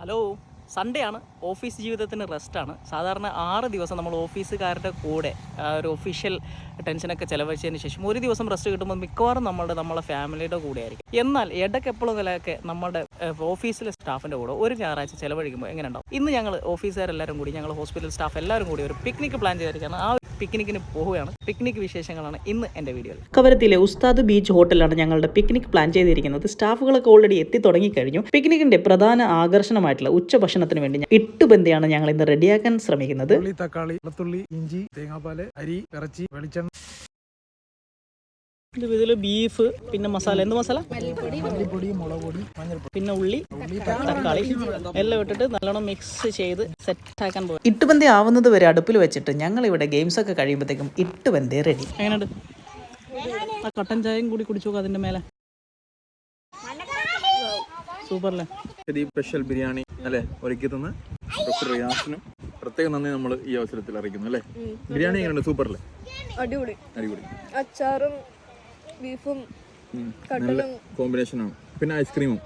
Hello, Sunday ആണ്. Office ജീവിതത്തിന് റെസ്റ്റാണ്. സാധാരണ 6 ദിവസം നമ്മൾ ഓഫീസുകാരുടെ കൂടെ ഒരു ഒഫീഷ്യൽ ടെൻഷനൊക്കെ ചിലവഴിച്ചതിന് ശേഷം ഒരു ദിവസം റെസ്റ്റ് കിട്ടുമ്പോൾ മിക്കവാറും നമ്മളെ ഫാമിലിയുടെ കൂടെ ആയിരിക്കും. എന്നാൽ ഇടയ്ക്കെപ്പോഴൊക്കെ നമ്മുടെ ഓഫീസിലെ സ്റ്റാഫിൻ്റെ കൂടെ ഒരു ഞായറാഴ്ച ചിലവഴിക്കുമ്പോൾ എങ്ങനെ ഉണ്ടാവും? ഇന്ന് ഞങ്ങൾ ഓഫീസുകാരെല്ലാവരും കൂടി, ഞങ്ങൾ ഹോസ്പിറ്റൽ സ്റ്റാഫ് എല്ലാവരും കൂടി ഒരു പിക്നിക് പ്ലാൻ ചെയ്തിരിക്കുകയാണ്. ആ പിക്നിക്കിന് പോവുകയാണ്. പിക്നിക് വിശേഷങ്ങളാണ് ഇന്ന് എൻ്റെ വീഡിയോയിൽ. കവരത്തിലെ ഉസ്താദ് ബീച്ച് ഹോട്ടലാണ് ഞങ്ങളുടെ പിക്നിക് പ്ലാൻ ചെയ്തിരിക്കുന്നത്. സ്റ്റാഫുകളൊക്കെ ഓൾറെഡി എത്തി തുടങ്ങിക്കഴിഞ്ഞു. പിക്നിക്കിന്റെ പ്രധാന ആകർഷണമായിട്ടുള്ള ഉച്ചഭക്ഷണത്തിന് വേണ്ടി ഇട്ടുബന്തിയാണ് ഞങ്ങൾ ഇന്ന് റെഡിയാക്കാൻ ശ്രമിക്കുന്നത്. തക്കാളി, വെളുത്തുള്ളി, ഇഞ്ചി, തേങ്ങാപ്പാല്, അരി, ഇറച്ചി, വെളിച്ചെണ്ണ, ഇതിൽ ബീഫ്, പിന്നെ മസാല, എന്ത് മസാല, മല്ലിപ്പൊടി, മുളക് പൊടി, മഞ്ഞൾപ്പൊടി, പിന്നെ ഉള്ളി, തക്കാളി എല്ലാം ഇട്ടിട്ട് നല്ലോണം മിക്സ് ചെയ്ത് സെറ്റാക്കാൻ പോകും. ഇട്ടുബന്തി ആവുന്നത് വരെ അടുപ്പിൽ വെച്ചിട്ട് ഞങ്ങൾ ഇവിടെ ഗെയിംസ് ഒക്കെ കഴിയുമ്പോഴത്തേക്കും ഇട്ടുബന്തി റെഡി. എങ്ങനെയുണ്ട്? ആ കട്ടൻ ചായയും കൂടി കുടിച്ചു നോക്കുക അതിന്റെ മേലെ. സൂപ്പർ അല്ലേ? സ്പെഷ്യൽ ബിരിയാണി അല്ലേ ഒരുക്കി തന്ന് ഡോക്ടർ റിയാസിനും പ്രത്യേകം നന്ദി നമ്മൾ ഈ അവസരത്തിൽ അറിയിക്കുന്നു അല്ലേ. ബിരിയാണി എങ്ങനെയുണ്ട്? സൂപ്പർ അല്ലേ? അടിപൊളി. അടിപൊളി. അച്ചാറും ബീഫും നല്ല കോമ്പിനേഷനാണ്. പിന്നെ ഐസ്ക്രീമും.